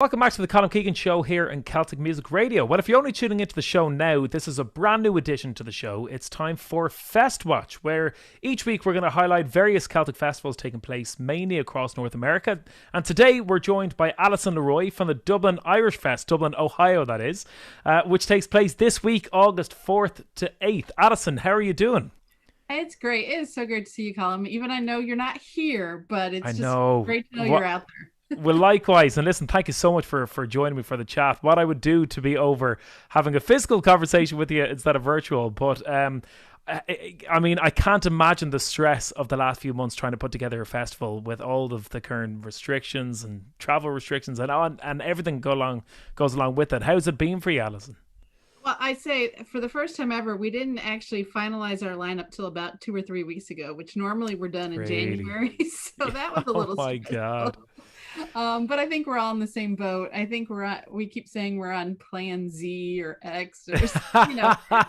Welcome back to the Colm Keegan Show here in Celtic Music Radio. Well, if you're only tuning into the show now, this is a brand new addition to the show. It's time for Fest Watch, where each week we're going to highlight various Celtic festivals taking place mainly across North America. And today we're joined by Alison leRoy from the Dublin Irish Fest, Dublin, Ohio, that is, which takes place this week, August 4th to 8th. Alison, how are you doing? It's great. It is so great to see you, Colm. Even I know you're not here, but it's I just know. great to know you're out there. Well, likewise. And listen, thank you so much for joining me for the chat. What I would do to be over having a physical conversation with you instead of virtual. But, I mean, I can't imagine the stress of the last few months trying to put together a festival with all of the current restrictions and travel restrictions and everything goes along with it. How's it been for you, Alison? Well, I'd say for the first time ever, we didn't actually finalize our lineup till about 2 or 3 weeks ago, which normally we're done in January. So that was a little my stressful. God. But I think we're all in the same boat. I think we keep saying we're on plan Z or X or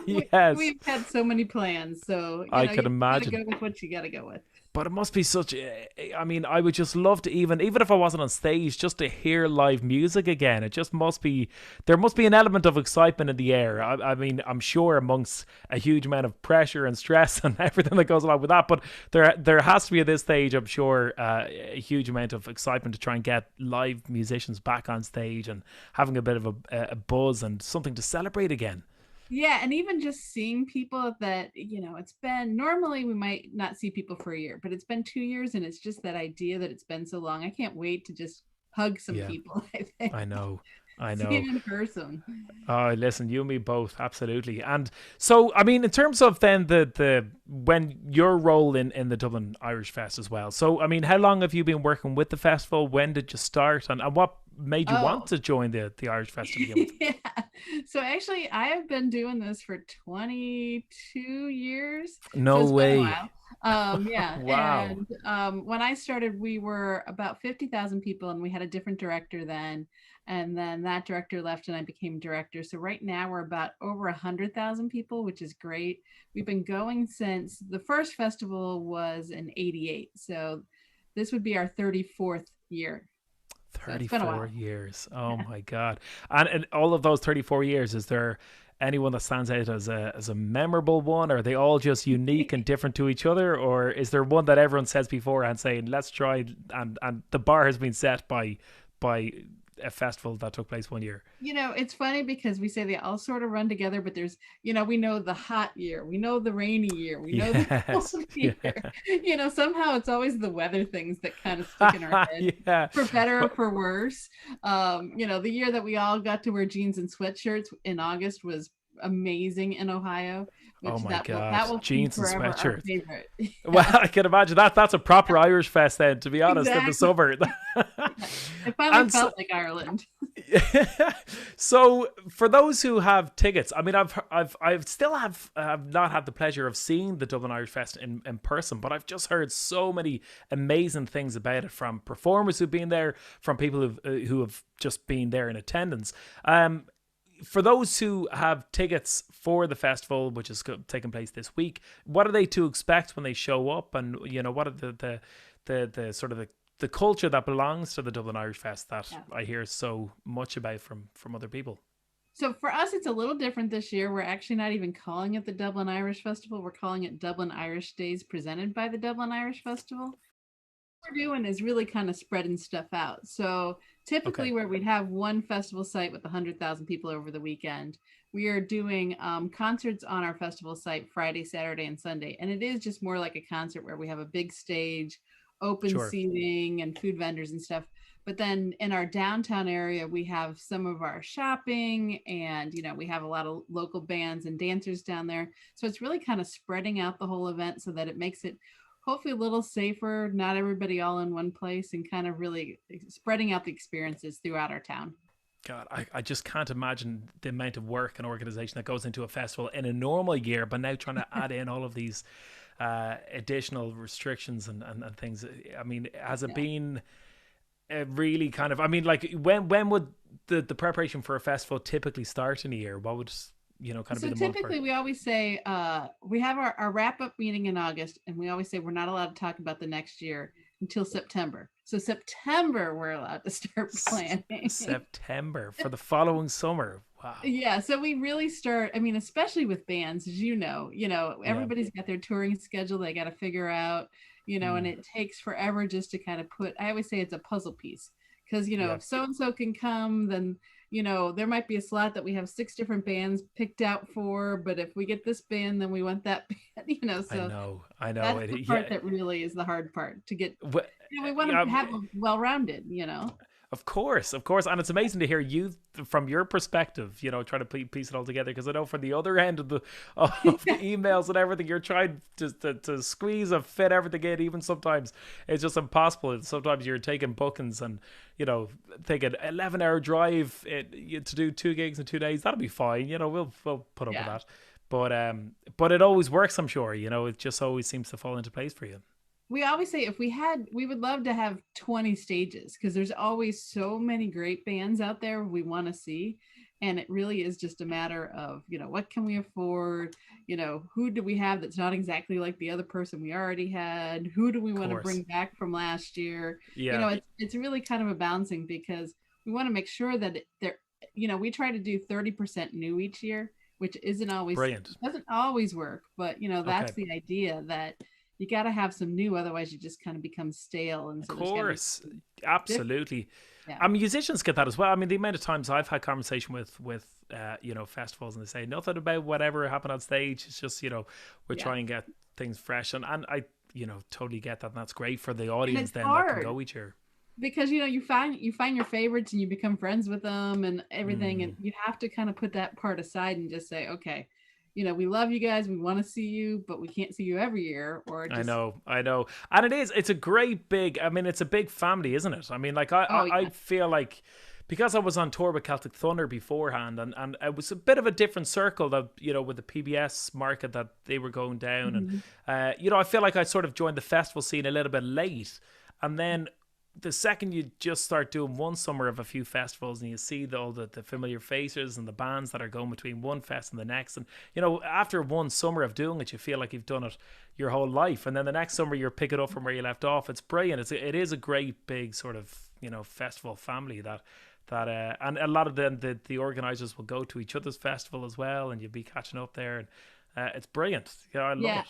Yes. we've had so many plans. So I could you imagine. gotta go with what you gotta go with. But it must be such. I mean, I would just love to even if I wasn't on stage, just to hear live music again. It just must be. There must be an element of excitement in the air. I mean, I'm sure amongst a huge amount of pressure and stress and everything that goes along with that. But there has to be at this stage, I'm sure, a huge amount of excitement to try and get live musicians back on stage and having a bit of a buzz and something to celebrate again. Yeah, and even just seeing people that, it's been normally we might not see people for a year, but it's been 2 years and it's just that idea that it's been so long. I can't wait to just hug some people, I think. I know. See them in person. Oh, listen, you and me both, absolutely. And so, I mean, in terms of then the when your role in the Dublin Irish Fest as well. So, I mean, how long have you been working with the festival? When did you start? And what made you want to join the Irish Festival? Yeah. So actually, I have been doing this for 22 years. No so way. Yeah. Wow. And when I started, we were about 50,000 people, and we had a different director then. And then that director left and I became director. So right now we're about over 100,000 people, which is great. We've been going since the first festival was in 88. So this would be our 34th year. 34 years. Oh my God. And in all of those 34 years, is there anyone that stands out as a memorable one? Are they all just unique and different to each other? Or is there one that everyone says beforehand saying, let's try, and the bar has been set by a festival that took place one year? It's funny because we say they all sort of run together, but there's, we know the hot year, we know the rainy year, we know the cold year. Yeah. Somehow it's always the weather things that kind of stick in our head, yeah. For better or for worse. The year that we all got to wear jeans and sweatshirts in August was amazing in Ohio. Oh my God, that will jeans and sweatshirts. Yeah. Well, I can imagine that's a proper Irish fest then, to be honest, exactly. in the summer. It finally felt like Ireland. So for those who have tickets, I mean, I've still have not had the pleasure of seeing the Dublin Irish Fest in person, but I've just heard so many amazing things about it from performers who've been there, from people who have just been there in attendance. For those who have tickets for the festival, which is taking place this week, what are they to expect when they show up? And, what are the sort of the culture that belongs to the Dublin Irish Fest that I hear so much about from other people? So for us, it's a little different this year. We're actually not even calling it the Dublin Irish Festival. We're calling it Dublin Irish Days presented by the Dublin Irish Festival. What we're doing is really kind of spreading stuff out. So typically where we'd have one festival site with 100,000 people over the weekend, we are doing concerts on our festival site Friday, Saturday, and Sunday. And it is just more like a concert where we have a big stage, open seating and food vendors and stuff. But then in our downtown area, we have some of our shopping and, we have a lot of local bands and dancers down there. So it's really kind of spreading out the whole event so that it makes it hopefully a little safer, not everybody all in one place, and kind of really spreading out the experiences throughout our town. God, I just can't imagine the amount of work and organization that goes into a festival in a normal year, but now trying to add in all of these additional restrictions and things. I mean, has it been really kind of, I mean, like when would the preparation for a festival typically start in a year? What would so typically we always say we have our wrap-up meeting in August, and we always say we're not allowed to talk about the next year until September. So September we're allowed to start planning. September for the following summer. Wow. Yeah, so we really start, I mean, especially with bands, as Yeah. everybody's got their touring schedule they got to figure out, and it takes forever just to kind of I always say it's a puzzle piece because, Yeah. if so-and-so can come, then, there might be a slot that we have 6 different bands picked out for, but if we get this band, then we want that band, so I know. that's the part that really is the hard part to get. We want to have a well-rounded. Of course, and it's amazing to hear you from your perspective, trying to piece it all together. Because I know from the other end of the emails and everything, you're trying to squeeze and fit everything in. Even sometimes it's just impossible. Sometimes you're taking bookings and thinking 11-hour drive to do 2 gigs in 2 days. That'll be fine. We'll put up with that. But it always works. I'm sure. It just always seems to fall into place for you. We always say we would love to have 20 stages because there's always so many great bands out there we want to see. And it really is just a matter of, what can we afford? Who do we have that's not exactly like the other person we already had? Who do we want to bring back from last year? Yeah. It's really kind of a balancing because we want to make sure that we try to do 30% new each year, which isn't always, brilliant. Doesn't always work, but that's the idea that you got to have some new, otherwise you just kind of become stale. And so of course, absolutely. Yeah. And musicians get that as well. I mean, the amount of times I've had conversation with festivals and they say nothing about whatever happened on stage. It's just, we're trying to get things fresh. And I, totally get that. And that's great for the audience then that can go each year. Because, you find your favorites and you become friends with them and everything. And you have to kind of put that part aside and just say, okay, we love you guys. We want to see you, but we can't see you every year. Or just... I know. And it's a great it's a big family, isn't it? I mean, like I feel like because I was on tour with Celtic Thunder beforehand and it was a bit of a different circle that, with the PBS market that they were going down. And, I feel like I sort of joined the festival scene a little bit late. And then the second you just start doing one summer of a few festivals and you see all the familiar faces and the bands that are going between one fest and the next, and after one summer of doing it you feel like you've done it your whole life, and then the next summer you're picking up from where you left off. It's brilliant. It is a great big sort of festival family that and a lot of them the organizers will go to each other's festival as well, and you'll be catching up there, and it's brilliant. I love it.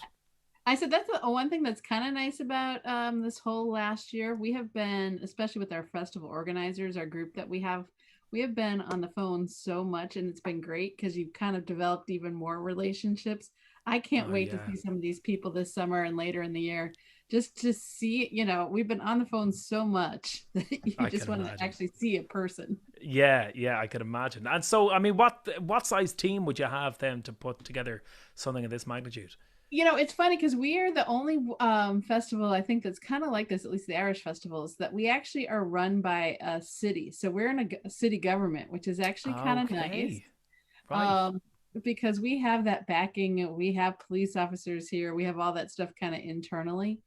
I said that's the one thing that's kind of nice about this whole last year. We have been, especially with our festival organizers, our group that we have been on the phone so much, and it's been great because you've kind of developed even more relationships. I can't wait to see some of these people this summer and later in the year, just to see, we've been on the phone so much that you just want to actually see a person. Yeah, I could imagine. And so, I mean, what size team would you have then to put together something of this magnitude? It's funny because we are the only festival, I think, that's kind of like this, at least the Irish festivals, that we actually are run by a city. So we're in a city government, which is actually kind of nice. Right. Because we have that backing. We have police officers here. We have all that stuff kind of internally.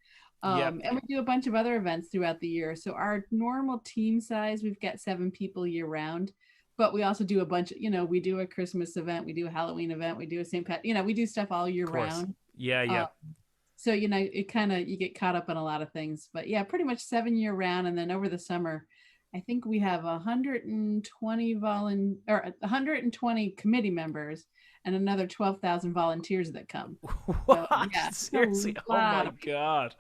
And we do a bunch of other events throughout the year. So our normal team size, we've got 7 people year round. But we also do a bunch of, we do a Christmas event, we do a Halloween event, we do a St. Pat, we do stuff all year round. Yeah. So, it kind of, you get caught up in a lot of things, but yeah, pretty much 7 year round. And then over the summer, I think we have 120 committee members and another 12,000 volunteers that come. What? So, yeah, seriously? Oh my God.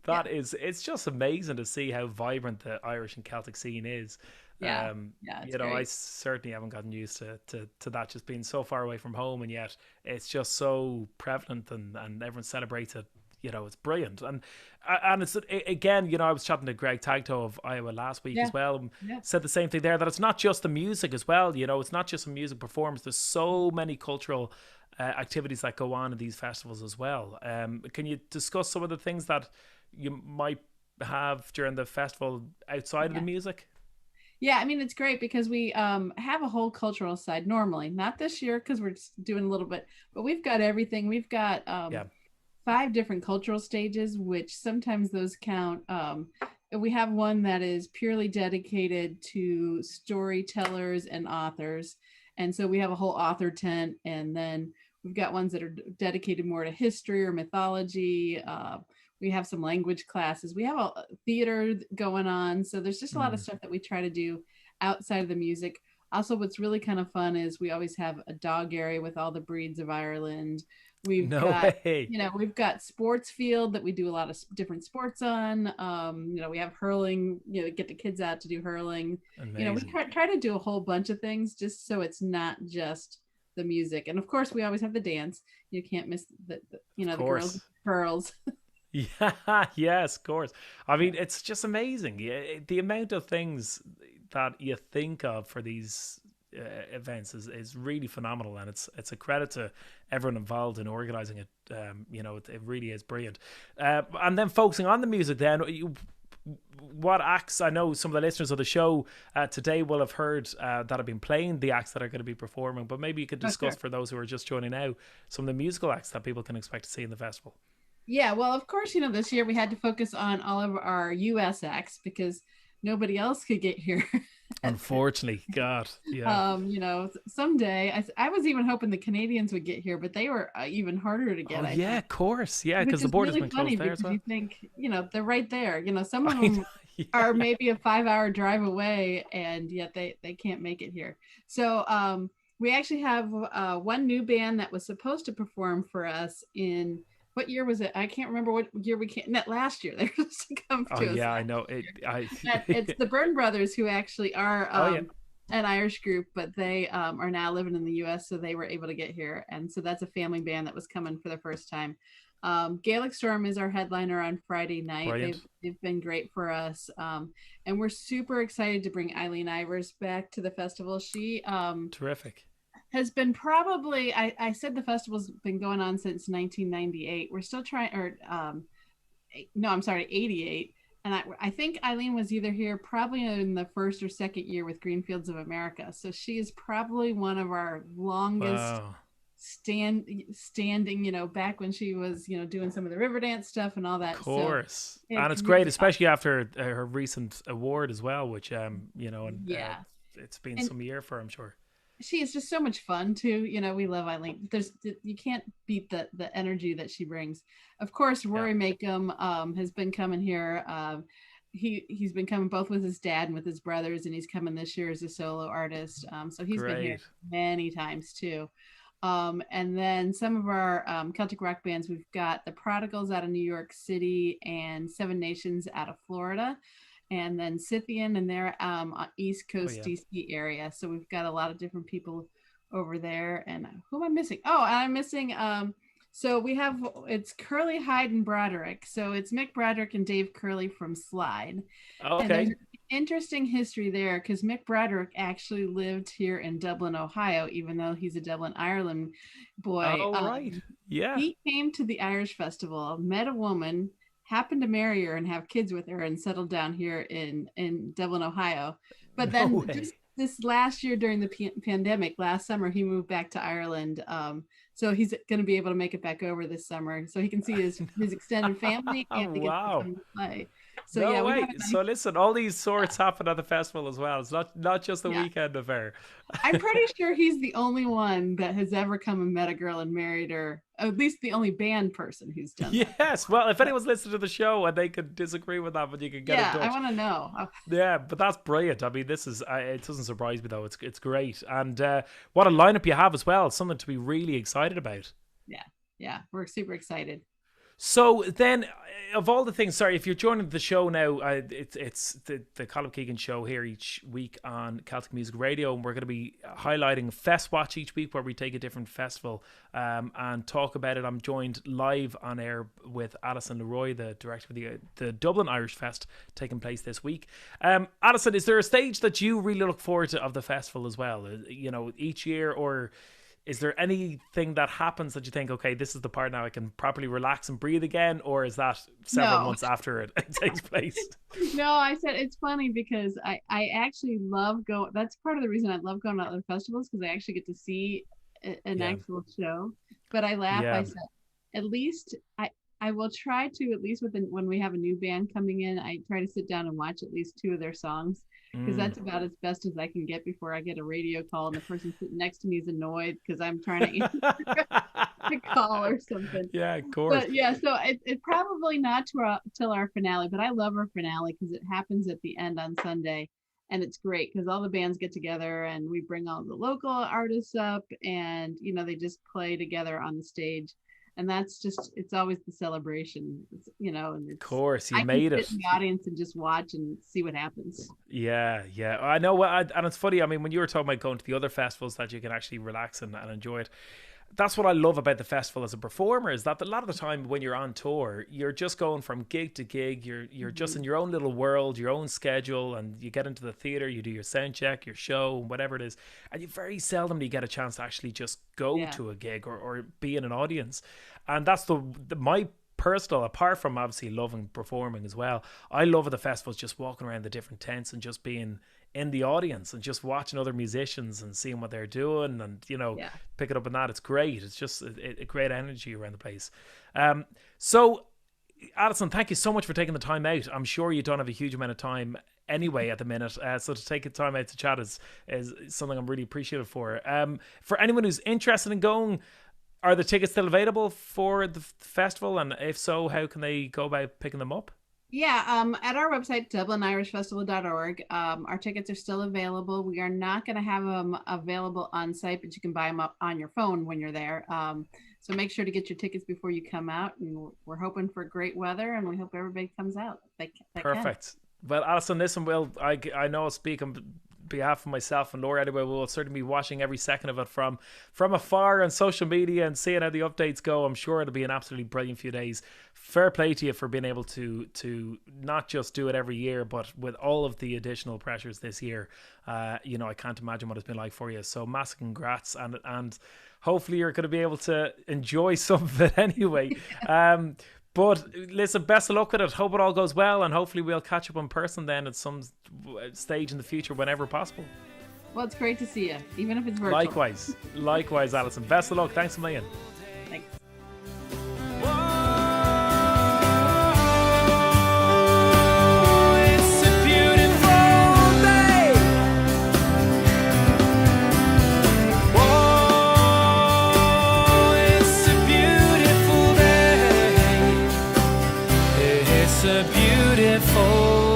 It's just amazing to see how vibrant the Irish and Celtic scene is. Yeah, great. I certainly haven't gotten used to that just being so far away from home, and yet it's just so prevalent and everyone celebrates it. It's brilliant. And it's again, I was chatting to Greg Tagto of Iowa last week as well, and said the same thing there, that it's not just the music as well. It's not just a music performance. There's so many cultural activities that go on in these festivals as well. Can you discuss some of the things that you might have during the festival outside of the music? Yeah, I mean, it's great because we have a whole cultural side normally. Not this year because we're just doing a little bit, but we've got everything. We've got 5 different cultural stages, which sometimes those count. We have one that is purely dedicated to storytellers and authors. And so we have a whole author tent. And then we've got ones that are dedicated more to history or mythology. We have some language classes. We have a theater going on. So there's just a lot of stuff that we try to do outside of the music. Also, what's really kind of fun is we always have a dog area with all the breeds of Ireland. We've No got, way. we've got sports field that we do a lot of different sports on. We have hurling, get the kids out to do hurling. Amazing. We try to do a whole bunch of things just so it's not just the music. And of course, we always have the dance. You can't miss the girls with pearls. Yeah, yes, of course. I mean, it's just amazing. The amount of things that you think of for these events is really phenomenal, and it's a credit to everyone involved in organizing it. It really is brilliant. And then focusing on the music, then what acts? I know some of the listeners of the show today will have heard that have been playing the acts that are going to be performing, but maybe you could discuss for those who are just joining now some of the musical acts that people can expect to see in the festival. Yeah, well, of course, this year we had to focus on all of our U.S. acts because nobody else could get here. Unfortunately, God, yeah. Someday I was even hoping the Canadians would get here, but they were even harder to get. Of course, yeah, because the border's been closed there as well. You think, they're right there. Some of them are maybe a 5-hour drive away, and yet they can't make it here. So we actually have one new band that was supposed to perform for us in. What year was it? I can't remember what year we came. Not last year. They were supposed to come to us. Oh, yeah, I know. It's the Byrne Brothers, who actually are an Irish group, but they are now living in the U.S., so they were able to get here. And so that's a family band that was coming for the first time. Gaelic Storm is our headliner on Friday night. They've been great for us. And we're super excited to bring Eileen Ivers back to the festival. She terrific. Has been probably, I said the festival's been going on since 1998. We're still trying, 88. And I think Eileen was either here probably in the first or second year with Greenfields of America. So she is probably one of our longest standing, back when she was, doing some of the Riverdance stuff and all that. Of course. So and it's great, especially after her recent award as well, which, it's been some year for, I'm sure. She is just so much fun too. We love Eileen. You can't beat the energy that she brings. Of course, Rory Makem has been coming here. He's been coming both with his dad and with his brothers, and he's coming this year as a solo artist. So he's been here many times too. And then some of our Celtic rock bands, we've got the Prodigals out of New York City and Seven Nations out of Florida. And then Scythian, and they're East Coast DC area. So we've got a lot of different people over there. And who am I missing? Oh, I'm missing. So we have, it's Curly, Hyde, and Broderick. So it's Mick Broderick and Dave Curley from Slide. Okay. And there's interesting history there because Mick Broderick actually lived here in Dublin, Ohio, even though he's a Dublin, Ireland boy. Oh, right. Yeah. He came to the Irish Festival, met a woman, happened to marry her and have kids with her, and settled down here in Dublin, Ohio. But then just this last year during the pandemic, last summer, he moved back to Ireland. So he's going to be able to make it back over this summer so he can see his extended family and get to play. So So listen, all these sorts happen at the festival as well. It's not just the weekend affair. I'm pretty sure he's the only one that has ever come and met a girl and married her. At least the only band person who's done that. Yes. Well, if anyone's listening to the show and they could disagree with that, but you can get in touch. I want to know. Yeah, but that's brilliant. I mean, this is it doesn't surprise me though. It's great. And what a lineup you have as well. Something to be really excited about. Yeah, we're super excited. So then, of all the things, sorry, if you're joining the show now, it's the Colm Keegan Show here each week on Celtic Music Radio, and we're going to be highlighting Fest Watch each week, where we take a different festival and talk about it. I'm joined live on air with Alison leRoy, the director of the Dublin Irish Fest taking place this week. Alison, is there a stage that you really look forward to of the festival as well? Each year, or is there anything that happens that you think, okay, this is the part now I can properly relax and breathe again, or is that several months after it takes place? No, I said it's funny because I actually love going. That's part of the reason I love going to other festivals, because I actually get to see an actual show. But I laugh. I said, at least I will try to, at least when we have a new band coming in, I try to sit down and watch at least 2 of their songs. Because that's about as best as I can get before I get a radio call and the person sitting next to me is annoyed because I'm trying to answer. a call or something. Yeah, of course. But yeah, so it probably not till our finale, but I love our finale because it happens at the end on Sunday. And it's great because all the bands get together and we bring all the local artists up and, they just play together on the stage. And that's just, it's always the celebration, and it's, of course, you I made can it. sit in the audience and just watch and see what happens. Yeah, I know. And it's funny. I mean, when you were talking about going to the other festivals that you can actually relax and enjoy it, that's what I love about the festival as a performer, is that a lot of the time when you're on tour, you're just going from gig to gig. You're just in your own little world, your own schedule, and you get into the theater, you do your sound check, your show, whatever it is, and you very seldomly get a chance to actually just go to a gig or be in an audience. And that's my personal, apart from obviously loving performing as well, I love at the festivals just walking around the different tents and just being in the audience and just watching other musicians and seeing what they're doing and picking up on that. It's great. It's just a great energy around the place. So Alison, thank you so much for taking the time out. I'm sure you don't have a huge amount of time anyway at the minute, so to take the time out to chat is something I'm really appreciative for. For anyone who's interested in going, are the tickets still available for the festival, and if so, how can they go about picking them up? Yeah, at our website, dublinirishfestival.org, our tickets are still available. We are not going to have them available on site, but you can buy them up on your phone when you're there. So make sure to get your tickets before you come out. And we're hoping for great weather, and we hope everybody comes out. Perfect. Well, Alison, listen, I know I'll speak on behalf of myself and Laura anyway. We'll certainly be watching every second of it from afar on social media and seeing how the updates go. I'm sure it'll be an absolutely brilliant few days. Fair play to you for being able to not just do it every year, but with all of the additional pressures this year. I can't imagine what it's been like for you. So massive congrats, and hopefully you're going to be able to enjoy some of it anyway. But listen, best of luck with it. Hope it all goes well, and hopefully we'll catch up in person then at some stage in the future whenever possible. Well, it's great to see you, even if it's virtual. Likewise, Alison. Best of luck. Thanks a million. Thanks. It's a beautiful